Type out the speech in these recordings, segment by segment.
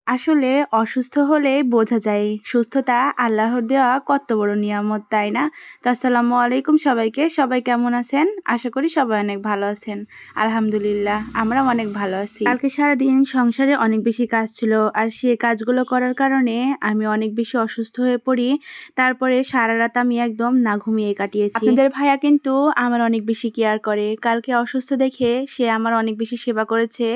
আসলে অসুস্থ হলে বোঝা যায় সুস্থতা আল্লাহর দেওয়া কত বড় নিয়ামত, তাই না? তো আসসালামু আলাইকুম সবাইকে। সবাই কেমন আছেন? আশা করি সবাই অনেক ভালো আছেন। আলহামদুলিল্লাহ আমরাও অনেক ভালো আছি। কালকে সারাদিন সংসারে অনেক বেশি কাজ ছিল, আর সে কাজগুলো করার কারণে আমি অনেক বেশি অসুস্থ হয়ে পড়ি। তারপরে সারা রাত আমি একদম না ঘুমিয়ে কাটিয়েছি। আপনাদের ভাইয়া কিন্তু আমার অনেক বেশি কেয়ার করে। কালকে অসুস্থ দেখে সে আমার অনেক বেশি সেবা করেছে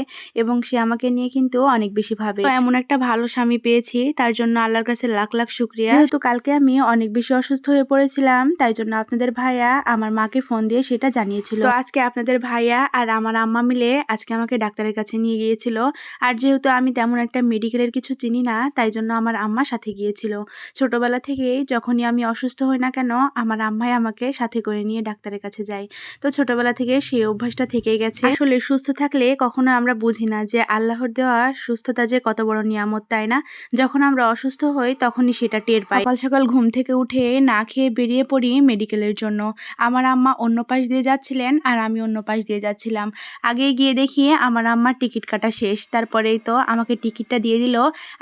এবং সে আমাকে নিয়ে কিন্তু অনেক বেশি ভাবে। তো এমন একটা ভালো স্বামী পেয়েছি, তার জন্য আল্লাহর কাছে লাখ লাখ শুকরিয়া। যেহেতু কালকে আমি অনেক বেশি অসুস্থ হয়ে পড়েছিলাম, তাই জন্য আপনাদের ভাইয়া আমার মাকে ফোন দিয়ে সেটা জানিয়েছিল। তো আজকে আপনাদের ভাইয়া আর আমার আম্মা মিলে আজকে আমাকে ডাক্তারের কাছে নিয়ে গিয়েছিল। আর যেহেতু আমি তেমন একটা মেডিকেলের কিছু চিনি না, তাই জন্য আমার আম্মা সাথে গিয়েছিল। ছোটবেলা থেকেই যখনই আমি অসুস্থ হই না কেন, আমার আম্মাই আমাকে সাথে করে নিয়ে ডাক্তারের কাছে যায়। তো ছোটবেলা থেকে সেই অভ্যাসটা থেকেই গেছে। আসলে সুস্থ থাকলে কখনো আমরা বুঝি না যে আল্লাহর দেওয়া সুস্থতা যে কত বড় নিয়ামত, তাই না? যখন আমরা অসুস্থ হই তখনই সেটা টের পাই। সকাল সকাল ঘুম থেকে উঠে না খেয়ে বেরিয়ে পড়ি মেডিকেলের জন্য। আমার আম্মা অন্য পাশ দিয়ে যাচ্ছিলেন আর আমি অন্য পাশ দিয়ে যাচ্ছিলাম। আগেই গিয়ে দেখি আমার আম্মার টিকিট কাটা শেষ। তারপরেই তো আমাকে টিকিটটা দিয়ে দিল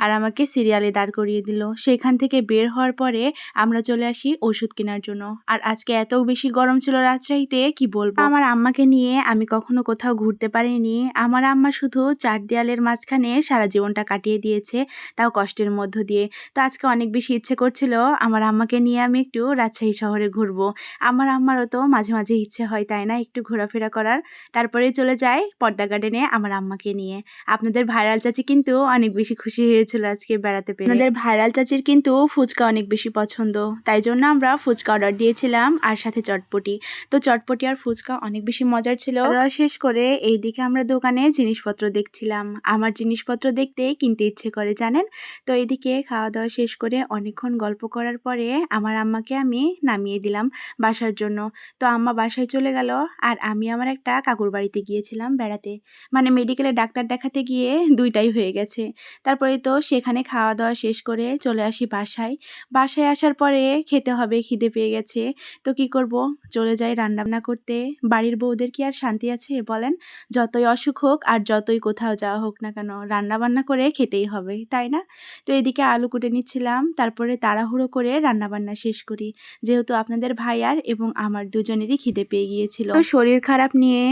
আর আমাকে সিরিয়ালে দাঁড় করিয়ে দিল। সেখান থেকে বের হওয়ার পরে আমরা চলে আসি ওষুধ কেনার জন্য। আর আজকে এত বেশি গরম ছিল রাজশাহীতে, কি বলবো। আমার আম্মাকে নিয়ে আমি কখনো কোথাও ঘুরতে পারিনি। আমার আম্মা শুধু চার দেয়ালের মাঝখানে সারা জীবনটা কাটিয়ে দিয়েছে, তাও কষ্টের মধ্য দিয়ে। তো আজকে অনেক বেশি ইচ্ছে করছিল আমার আম্মাকে নিয়ে আমি একটু রাজশাহী শহরে ঘুরবো। আমার আম্মারও তো মাঝে মাঝে ইচ্ছে হয়, তাই না, একটু ঘোরাফেরা করার। তারপরে চলে যায় পর্দা গার্ডেনে আমার আম্মাকে নিয়ে। আপনাদের ভাইরাল চাচি কিন্তু অনেক বেশি খুশি হয়েছিল আজকে বেড়াতে পেরে। আপনাদের ভাইরাল চাচির কিন্তু ফুচকা অনেক বেশি পছন্দ, তাই জন্য আমরা ফুচকা অর্ডার দিয়েছিলাম আর সাথে চটপটি। তো চটপটি আর ফুচকা অনেক বেশি মজার ছিল। খাওয়া শেষ করে এইদিকে আমরা দোকানে জিনিসপত্র দেখছিলাম। আমার জিনিসপত্র দেখতেই কিনতে ইচ্ছে করে, জানেন। তো এদিকে খাওয়া দাওয়া শেষ করে অনেকক্ষণ গল্প করার পরে আমার আম্মাকে আমি নামিয়ে দিলাম বাসার জন্য। তো আম্মা বাসায় চলে গেল আর আমি আমার একটা কাকুর বাড়িতে গিয়েছিলাম বেড়াতে। মানে মেডিকেলে ডাক্তার দেখাতে গিয়ে দুইটাই হয়ে গেছে। তারপরে তো সেখানে খাওয়া দাওয়া শেষ করে চলে আসি বাসায়। বাসায় আসার পরে খেতে হবে, খিদে পেয়ে গেছে। তো কি করব, চলে যাই রান্নাবান্না করতে। বাড়ির বউদের কি আর শান্তি আছে বলেন? যতই অসুখ হোক আর যতই কোথাও যাওয়া হোক না কেন, রান্না বান্না করে খেতেই হবে, তাই না? তো এদিকে আলু কুটে নিচ্ছিলাম, তারপরে তাড়াহুড়ো করে রান্না বান্না শেষ করি। যেহেতু আপনাদের ভাইয়ার এবং আমার দুজনেরই খিদে পেয়ে গিয়েছিল। তো শরীর খারাপ নিয়ে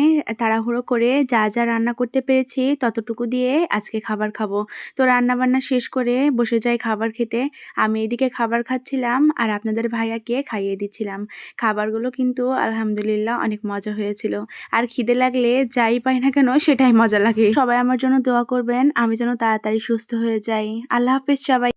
তাড়াহুড়ো করে যা যা রান্না করতে পেরেছি ততটুকু দিয়ে আজকে খাবার খাবো। তো রান্না বান্না শেষ করে বসে যাই খাবার খেতে। আমি এদিকে খাবার খাচ্ছিলাম আর আপনাদের ভাইয়াকে খাইয়ে দিচ্ছিলাম। খাবারগুলো কিন্তু আলহামদুলিল্লাহ অনেক মজা হয়েছিল। আর খিদে লাগলে যাই পাই না কেন সেটাই মজা লাগে। সবাই আমার জন্য দোয়া করবেন, আমি যেন তাড়াতাড়ি সুস্থ হয়ে যাই। আল্লাহ হাফেজ সবাই।